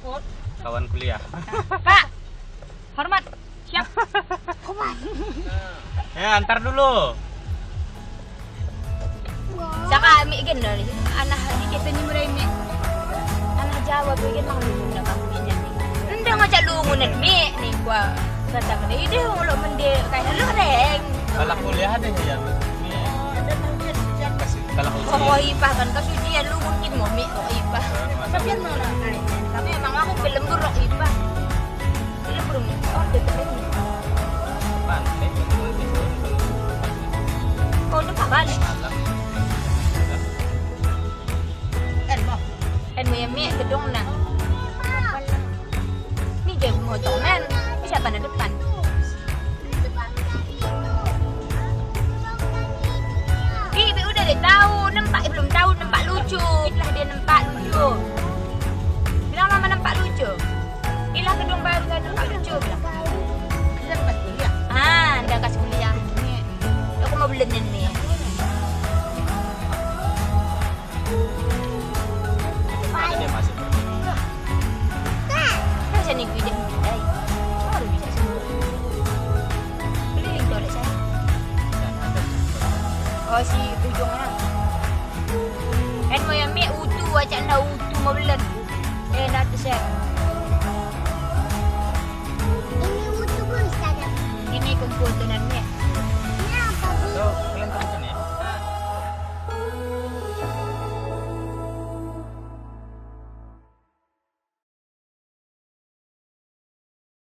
takut. Kawan kuliah. Kak, hormat. Siap. Ya, antar dulu. Saka mi gen dari anak dikit ni mulai mi. Anak Jawa bikin mang lungun na kamu niya ni. Ndang ngajak lungunan mi ni gua. Kata kan ide ulo mende kayak lu reng. Kalau kuliah ada ya. Ada mungkin yang Kasih kalau Oh ipah kan kasujian lungun kin mo mi oh ipah. tapi yang mana? Tapi emang aku belembur rok ipah. Belembur mi. Oh deket ni. pantai betul itu. Oh nampak balik. Malam. Mau. Dan mo yang mi gedung na. Ni je motor men. Siapa na depan? Ibu udah deh tahu, nampak belum tahu nampak lucu. Itulah dia nampak lucu. Bilang lama nampak lucu. Inilah gedung baru kan nampak lucu bilang. Kita dapat kuliah. Ah, anda kasih kuliah. Ni, aku mau beli ni. Dia masih berpikir. Macam ni gue dah. Baru bisa sembuh. Keliling tu oleh saya. Oh si ujungnya. Kan mau yang mi utu acak dah utu mau beli. Dah terset. Ini utuh pun saja. Ini kumpul tu nan